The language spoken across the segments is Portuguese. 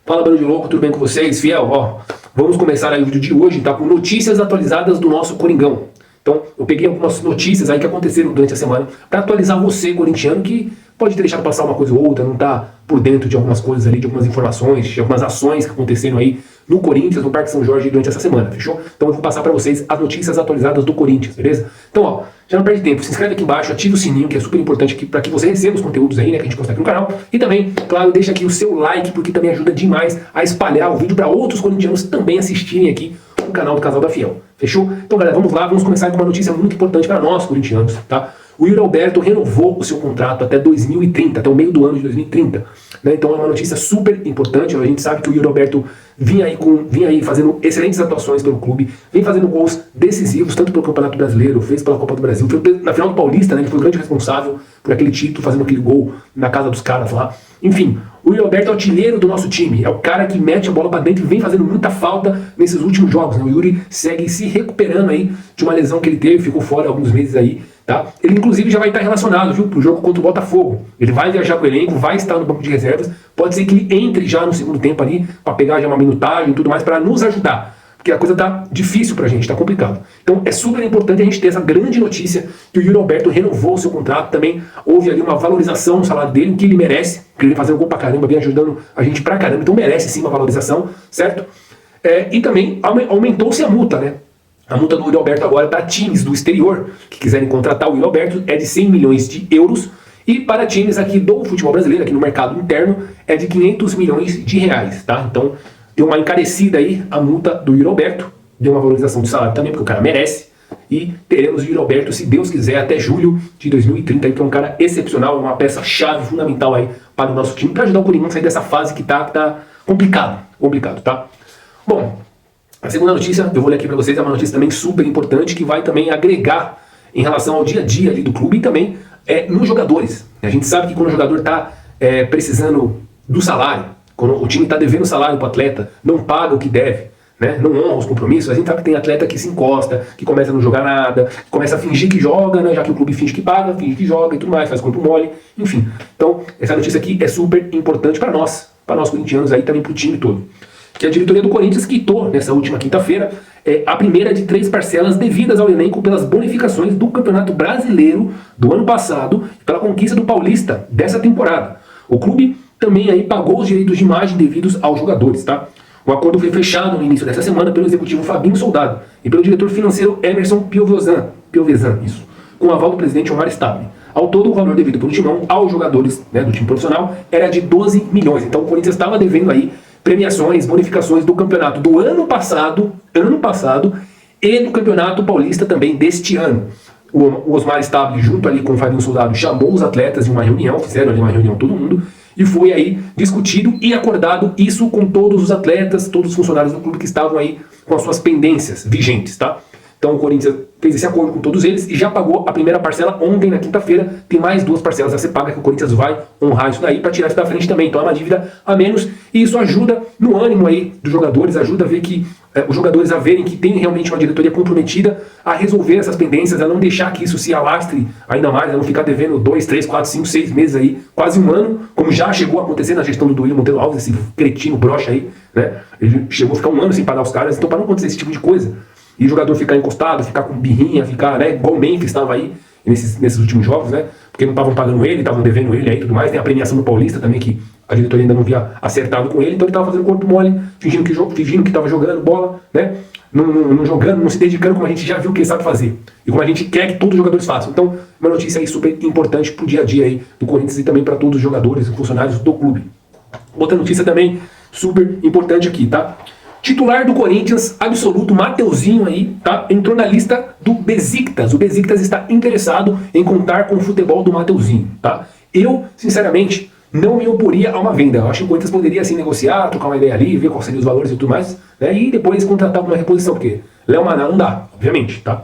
Fala, bando de louco, tudo bem com vocês? Fiel, ó, vamos começar aí o vídeo de hoje, tá? Com notícias atualizadas do nosso Coringão. Então, eu peguei algumas notícias aí que aconteceram durante a semana para atualizar você, corintiano, que pode ter deixado passar uma coisa ou outra, não tá por dentro de algumas coisas ali, de algumas informações, de algumas ações que aconteceram aí no Corinthians, no Parque São Jorge, durante essa semana, fechou? Então eu vou passar para vocês as notícias atualizadas do Corinthians, beleza? Então, ó, já não perde tempo, se inscreve aqui embaixo, ativa o sininho, que é super importante aqui para que você receba os conteúdos aí, né, que a gente posta aqui no canal. E também, claro, deixa aqui o seu like, porque também ajuda demais a espalhar o vídeo para outros corintianos também assistirem aqui no canal do Casal da Fiel, fechou? Então, galera, vamos lá, vamos começar com uma notícia muito importante para nós, corintianos, tá? O Yuri Alberto renovou o seu contrato até 2030, até o meio do ano de 2030. Né? Então é uma notícia super importante. A gente sabe que o Yuri Alberto vinha aí fazendo excelentes atuações pelo clube, vem fazendo gols decisivos, tanto pelo Campeonato Brasileiro, fez pela Copa do Brasil, na final do Paulista, né? Ele foi o grande responsável por aquele título, fazendo aquele gol na casa dos caras lá. Enfim, o Yuri Alberto é o artilheiro do nosso time, é o cara que mete a bola pra dentro e vem fazendo muita falta nesses últimos jogos. Né? O Yuri segue se recuperando aí de uma lesão que ele teve, ficou fora alguns meses aí. Tá? Ele inclusive já vai estar relacionado, viu, pro jogo contra o Botafogo. Ele vai viajar com o elenco, vai estar no banco de reservas. Pode ser que ele entre já no segundo tempo ali, para pegar já uma minutagem e tudo mais, para nos ajudar. Porque a coisa tá difícil pra gente, tá complicado. Então é super importante a gente ter essa grande notícia que o Yuri Alberto renovou o seu contrato. Também houve ali uma valorização no salário dele, que ele merece, porque ele fazendo gol pra caramba, vem ajudando a gente pra caramba, então merece sim uma valorização, certo? E também aumentou-se a multa, né? A multa do Yuri Alberto agora para times do exterior que quiserem contratar o Yuri Alberto é de 100 milhões de euros e para times aqui do futebol brasileiro, aqui no mercado interno, é de 500 milhões de reais, tá? Então deu uma encarecida aí a multa do Yuri Alberto, deu uma valorização do salário também, porque o cara merece, e teremos o Yuri Alberto, se Deus quiser, até julho de 2030, que é um cara excepcional, uma peça-chave fundamental aí para o nosso time, para ajudar o Corinthians a sair dessa fase que tá complicado, tá? Bom, a segunda notícia, eu vou ler aqui para vocês, é uma notícia também super importante, que vai também agregar em relação ao dia a dia ali do clube e também nos jogadores. A gente sabe que quando o jogador está precisando do salário, quando o time está devendo salário para o atleta, não paga o que deve, né, não honra os compromissos, a gente sabe que tem atleta que se encosta, que começa a não jogar nada, que começa a fingir que joga, né, já que o clube finge que paga, finge que joga e tudo mais, faz corpo mole, enfim. Então, essa notícia aqui é super importante para nós corintianos aí, também para o time todo. Que a diretoria do Corinthians quitou nessa última quinta-feira a primeira de 3 parcelas devidas ao elenco pelas bonificações do Campeonato Brasileiro do ano passado e pela conquista do Paulista dessa temporada. O clube também aí pagou os direitos de imagem devidos aos jogadores, tá? O acordo foi fechado no início dessa semana pelo executivo Fabinho Soldado e pelo diretor financeiro Emerson Piovesan, isso, com o aval do presidente Omar Stable. Ao todo, o valor devido pelo Timão aos jogadores, né, do time profissional era de 12 milhões. Então o Corinthians estava devendo aí premiações, bonificações do campeonato do ano passado e do Campeonato Paulista também deste ano. O Osmar Stable, junto ali com o Fabinho Soldado, chamou os atletas em uma reunião, fizeram ali uma reunião todo mundo, e foi aí discutido e acordado isso com todos os atletas, todos os funcionários do clube que estavam aí com as suas pendências vigentes, tá? Então o Corinthians fez esse acordo com todos eles e já pagou a primeira parcela ontem, na quinta-feira. Tem mais 2 parcelas a ser paga que o Corinthians vai honrar isso daí para tirar isso da frente também. Então é uma dívida a menos e isso ajuda no ânimo aí dos jogadores, ajuda a ver que os jogadores a verem que tem realmente uma diretoria comprometida a resolver essas pendências, a não deixar que isso se alastre ainda mais, a não ficar devendo 2, 3, 4, 5, 6 meses aí, quase um ano, como já chegou a acontecer na gestão do Duílio Monteiro Alves, esse cretino broxa aí, né? Ele chegou a ficar um ano sem pagar os caras, então para não acontecer esse tipo de coisa, e o jogador ficar encostado, ficar com birrinha, ficar, né, igual o Memphis estava aí nesses últimos jogos, né, porque não estavam pagando ele, estavam devendo ele aí e tudo mais. Tem a premiação do Paulista também, que a diretoria ainda não havia acertado com ele, então ele estava fazendo corpo mole, fingindo que estava jogando bola, né, não jogando, não se dedicando como a gente já viu que ele sabe fazer, e como a gente quer que todos os jogadores façam. Então, uma notícia aí super importante pro dia a dia aí do Corinthians e também para todos os jogadores e funcionários do clube. Outra notícia também super importante aqui, tá? Titular do Corinthians, absoluto, Mateuzinho aí, tá? Entrou na lista do Besiktas. O Besiktas está interessado em contar com o futebol do Mateuzinho, tá? Eu, sinceramente, não me oporia a uma venda. Eu acho que o Corinthians poderia, assim, negociar, trocar uma ideia ali, ver quais seriam os valores e tudo mais, né? E depois contratar uma reposição, porque Léo Maná não dá, obviamente, tá?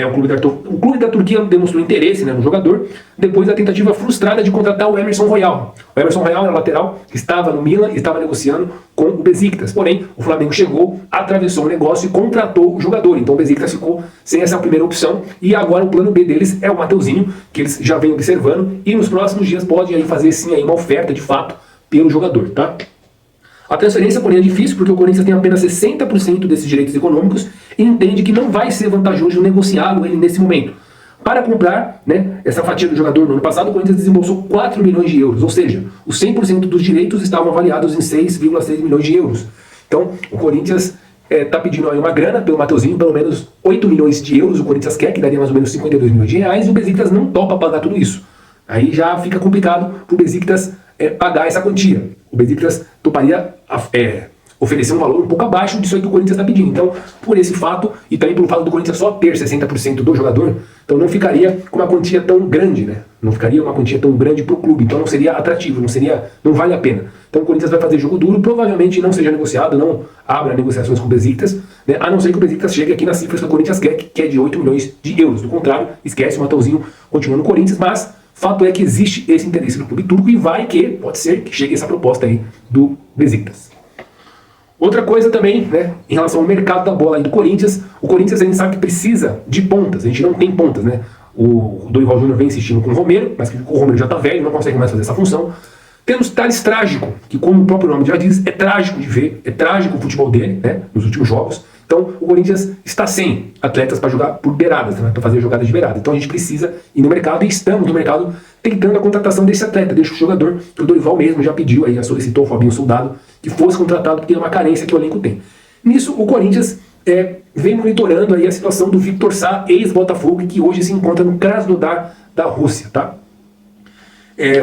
O clube da Turquia demonstrou interesse, né, no jogador, depois da tentativa frustrada de contratar o Emerson Royal. O Emerson Royal era lateral, que estava no Milan e estava negociando com o Besiktas. Porém, o Flamengo chegou, atravessou o negócio e contratou o jogador. Então o Besiktas ficou sem essa primeira opção e agora o plano B deles é o Mateuzinho, que eles já vêm observando e nos próximos dias pode aí fazer sim aí uma oferta de fato pelo jogador, tá? A transferência, porém, é difícil porque o Corinthians tem apenas 60% desses direitos econômicos e entende que não vai ser vantajoso negociá-lo ele nesse momento. Para comprar, né, essa fatia do jogador no ano passado, o Corinthians desembolsou 4 milhões de euros, ou seja, os 100% dos direitos estavam avaliados em 6,6 milhões de euros. Então, o Corinthians está pedindo aí uma grana pelo Mateuzinho, pelo menos 8 milhões de euros o Corinthians quer, que daria mais ou menos 52 milhões de reais, e o Besiktas não topa pagar tudo isso. Aí já fica complicado para o Besiktas pagar essa quantia. O Besiktas toparia oferecer um valor um pouco abaixo disso aí que o Corinthians está pedindo. Então, por esse fato, e também pelo fato do Corinthians só ter 60% do jogador, então não ficaria com uma quantia tão grande, né? Não ficaria uma quantia tão grande para o clube, então não seria atrativo, não vale a pena. Então o Corinthians vai fazer jogo duro, provavelmente não seja negociado, não abra negociações com o Besiktas, né? A não ser que o Besiktas chegue aqui nas cifras que o Corinthians quer, que é de 8 milhões de euros. Do contrário, esquece, o Mateuzinho continua no Corinthians, mas fato é que existe esse interesse no clube turco e pode ser que chegue essa proposta aí do Besiktas. Outra coisa também, né, em relação ao mercado da bola aí do Corinthians, o Corinthians a gente sabe que precisa de pontas, a gente não tem pontas, né? O Dorival Júnior vem insistindo com o Romero, mas o Romero já está velho, não consegue mais fazer essa função. Temos Thales Trágico, que como o próprio nome já diz, é trágico de ver, é trágico o futebol dele, né, nos últimos jogos. Então o Corinthians está sem atletas para jogar por beiradas, né, para fazer jogadas de beirada. Então a gente precisa ir no mercado e estamos no mercado tentando a contratação desse atleta, desse jogador que o Dorival mesmo já pediu, aí já solicitou o Fabinho Soldado, que fosse contratado porque é uma carência que o elenco tem. Nisso o Corinthians vem monitorando aí a situação do Victor Sá, ex-Botafogo, que hoje se encontra no Krasnodar da Rússia, tá?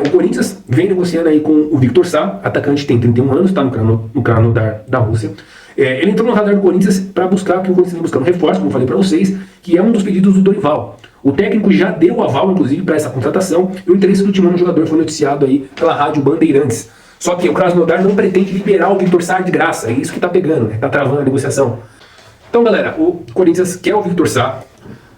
O Corinthians vem negociando aí com o Victor Sá, atacante, tem 31 anos, está no Krasnodar da Rússia. Ele entrou no radar do Corinthians para buscar, que o Corinthians vem buscando reforço, como eu falei para vocês, que é um dos pedidos do Dorival. O técnico já deu o aval, inclusive, para essa contratação, e o interesse do Timão no jogador foi noticiado aí pela rádio Bandeirantes. Só que o Krasnodar não pretende liberar o Victor Sá de graça, é isso que está pegando, né? Está travando a negociação. Então, galera, o Corinthians quer o Victor Sá,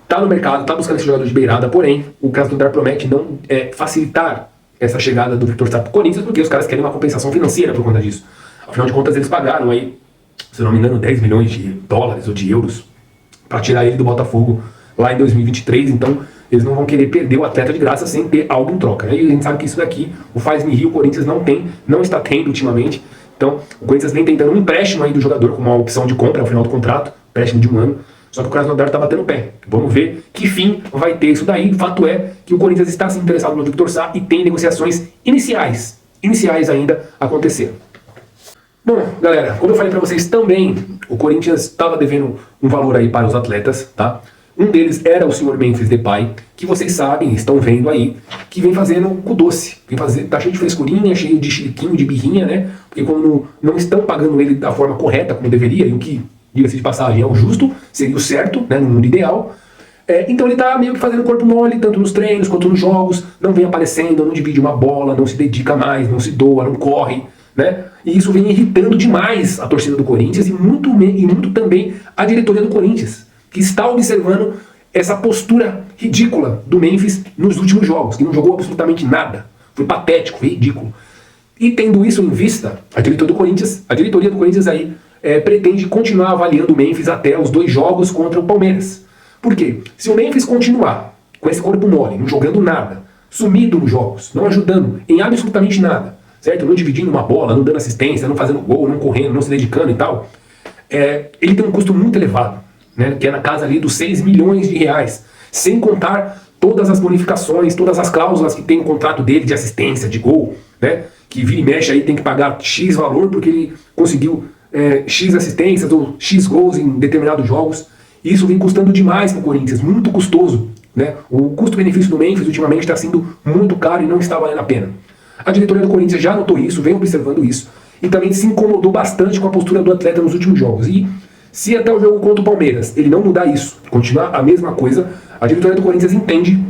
está no mercado, está buscando esse jogador de beirada, porém, o Krasnodar promete não facilitar essa chegada do Victor Sá para o Corinthians, porque os caras querem uma compensação financeira por conta disso. Afinal de contas, eles pagaram aí, se não me engano, 10 milhões de dólares ou de euros para tirar ele do Botafogo lá em 2023, então eles não vão querer perder o atleta de graça sem ter algo em troca. E a gente sabe que isso daqui, o faz-me rir, o Corinthians não está tendo ultimamente. Então, o Corinthians vem tentando um empréstimo aí do jogador como uma opção de compra ao final do contrato, empréstimo de 1 ano, só que o Krasnodar está batendo o pé. Vamos ver que fim vai ter isso daí. O fato é que o Corinthians está se interessado no Victor Sá e tem negociações iniciais ainda acontecendo. Bom, galera, como eu falei para vocês também, o Corinthians estava devendo um valor aí para os atletas, tá? Um deles era o senhor Memphis Depay, que vocês sabem, estão vendo aí, que vem fazendo com doce. Tá cheio de frescurinha, cheio de chiliquinho, de birrinha, né? Porque como não estão pagando ele da forma correta, como deveria, e o que, diga-se de passagem, é o justo, seria o certo, né, no mundo ideal. Então ele tá meio que fazendo corpo mole, tanto nos treinos quanto nos jogos, não vem aparecendo, não divide uma bola, não se dedica mais, não se doa, não corre, né? E isso vem irritando demais a torcida do Corinthians e muito também a diretoria do Corinthians, que está observando essa postura ridícula do Memphis nos últimos jogos, que não jogou absolutamente nada. Foi patético, foi ridículo. E tendo isso em vista, a diretoria do Corinthians aí pretende continuar avaliando o Memphis até os 2 jogos contra o Palmeiras. Por quê? Se o Memphis continuar com esse corpo mole, não jogando nada, sumido nos jogos, não ajudando em absolutamente nada, certo? Não dividindo uma bola, não dando assistência, não fazendo gol, não correndo, não se dedicando e tal, ele tem um custo muito elevado, né, que é na casa ali dos 6 milhões de reais, sem contar todas as bonificações, todas as cláusulas que tem no contrato dele de assistência, de gol, né, que vira e mexe aí tem que pagar X valor porque ele conseguiu X assistências ou X gols em determinados jogos. Isso vem custando demais para o Corinthians, muito custoso, né? O custo-benefício do Memphis ultimamente está sendo muito caro e não está valendo a pena. A diretoria do Corinthians já notou isso, vem observando isso, e também se incomodou bastante com a postura do atleta nos últimos jogos. E se até o jogo contra o Palmeiras ele não mudar isso, continuar a mesma coisa, a diretoria do Corinthians entende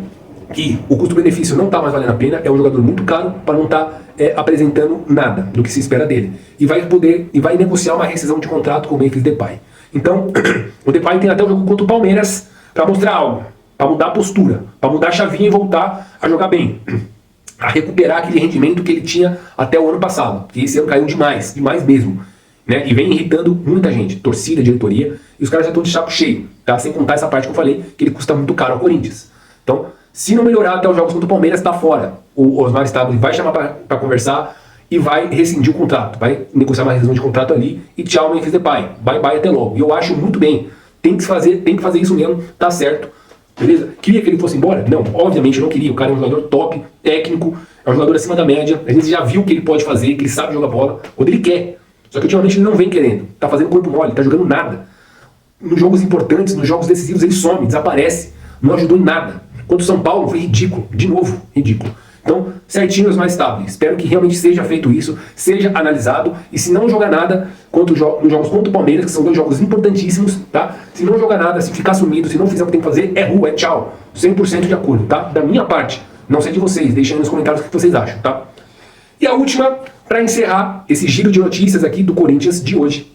que o custo-benefício não está mais valendo a pena, é um jogador muito caro para não estar apresentando nada do que se espera dele. E vai negociar uma rescisão de contrato com o Memphis Depay. Então, o Depay tem até o jogo contra o Palmeiras para mostrar algo, para mudar a postura, para mudar a chavinha e voltar a jogar bem, a recuperar aquele rendimento que ele tinha até o ano passado, que esse ano caiu demais, demais mesmo, né? E vem irritando muita gente, torcida, diretoria, e os caras já estão de saco cheio, tá? Sem contar essa parte que eu falei, que ele custa muito caro ao Corinthians. Então, se não melhorar até os jogos contra o Palmeiras, tá fora. O Osmar Stabile vai chamar para conversar e vai rescindir o contrato, vai negociar uma rescisão de contrato ali e tchau, Memphis Depay, bye bye, até logo. E eu acho muito bem, tem que fazer isso mesmo, tá certo, beleza? Queria que ele fosse embora? Não, obviamente eu não queria, o cara é um jogador top, técnico, é um jogador acima da média, a gente já viu o que ele pode fazer, que ele sabe jogar bola, quando ele quer, só que ultimamente ele não vem querendo, tá fazendo corpo mole, tá jogando nada. Nos jogos importantes, nos jogos decisivos ele some, desaparece, não ajudou em nada. Quanto o São Paulo foi ridículo, de novo, ridículo. Então, certinho, os mais estáveis. Espero que realmente seja feito isso, seja analisado, e se não jogar nada nos jogos contra o Palmeiras, que são 2 jogos importantíssimos, tá? Se não jogar nada, se ficar sumido, se não fizer o que tem que fazer, é rua, é tchau. 100% de acordo, tá? Da minha parte, não sei de vocês, deixem aí nos comentários o que vocês acham, tá? E a última, para encerrar esse giro de notícias aqui do Corinthians de hoje.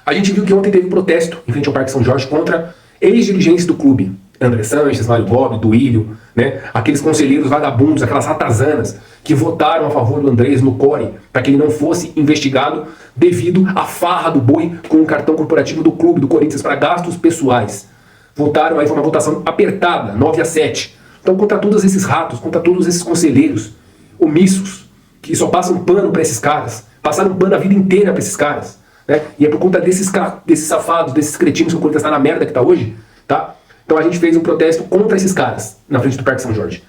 A gente viu que ontem teve protesto em frente ao Parque São Jorge contra ex-dirigentes do clube. André Sanches, Mário Bob, Duílio, né? Aqueles conselheiros vagabundos, aquelas ratazanas que votaram a favor do Andrés no CORE para que ele não fosse investigado devido à farra do Boi com o cartão corporativo do clube do Corinthians para gastos pessoais. Votaram, aí foi uma votação apertada, 9-7. Então, contra todos esses ratos, contra todos esses conselheiros omissos, que só passam pano para esses caras, passaram pano a vida inteira para esses caras, né? E é por conta desses safados, desses cretinos que o Corinthians está na merda que está hoje, tá? Então a gente fez um protesto contra esses caras na frente do Parque São Jorge.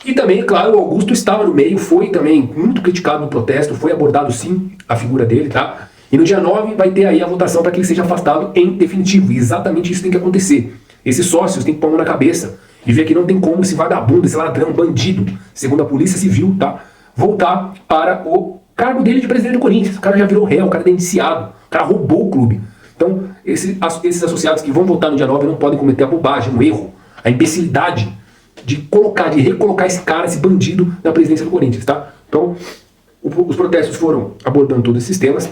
E também, claro, o Augusto estava no meio, foi também muito criticado no protesto, foi abordado sim a figura dele, tá? E no dia 9 vai ter aí a votação para que ele seja afastado em definitivo. E exatamente isso tem que acontecer. Esses sócios têm que pôr a mão na cabeça e ver que não tem como esse vagabundo, esse ladrão, bandido, segundo a Polícia Civil, tá? Voltar para o cargo dele de presidente do Corinthians. O cara já virou réu, o cara é indiciado, o cara roubou o clube. Então, esses associados que vão votar no dia 9 não podem cometer a bobagem, o erro, a imbecilidade de recolocar esse cara, esse bandido, na presidência do Corinthians, tá? Então, os protestos foram abordando todos esses temas.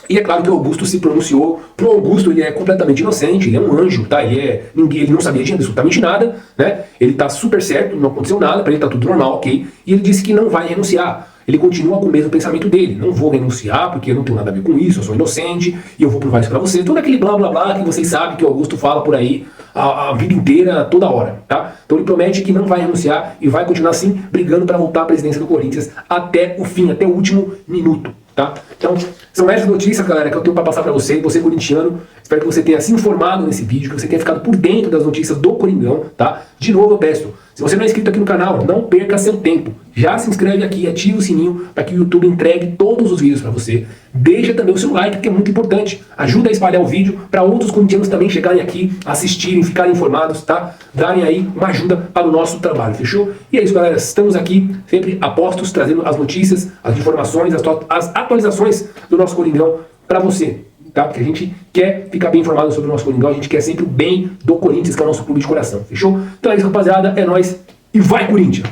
E é claro que o Augusto se pronunciou. Pro Augusto, ele é completamente inocente, ele é um anjo, tá? Ele não sabia de absolutamente nada, né? Ele tá super certo, não aconteceu nada, pra ele tá tudo normal, ok? E ele disse que não vai renunciar. Ele continua com o mesmo pensamento dele. Não vou renunciar porque eu não tenho nada a ver com isso, eu sou inocente e eu vou provar isso pra você. Todo aquele blá blá blá que vocês sabem que o Augusto fala por aí a vida inteira, toda hora, tá? Então ele promete que não vai renunciar e vai continuar assim, brigando pra voltar à presidência do Corinthians até o fim, até o último minuto, tá? Então, são essas notícias, galera, que eu tenho pra passar pra você corintiano. Espero que você tenha se informado nesse vídeo, que você tenha ficado por dentro das notícias do Coringão, tá? De novo eu peço, se você não é inscrito aqui no canal, não perca seu tempo. Já se inscreve aqui, ativa o sininho para que o YouTube entregue todos os vídeos para você. Deixa também o seu like, que é muito importante. Ajuda a espalhar o vídeo para outros corintianos também chegarem aqui, assistirem, ficarem informados, tá? Darem aí uma ajuda para o nosso trabalho, fechou? E é isso, galera. Estamos aqui sempre a postos, trazendo as notícias, as informações, as atualizações do nosso Coringão para você. Tá? Porque a gente quer ficar bem informado sobre o nosso Coringão, a gente quer sempre o bem do Corinthians, que é o nosso clube de coração, fechou? Então é isso, rapaziada, é nóis e vai, Corinthians!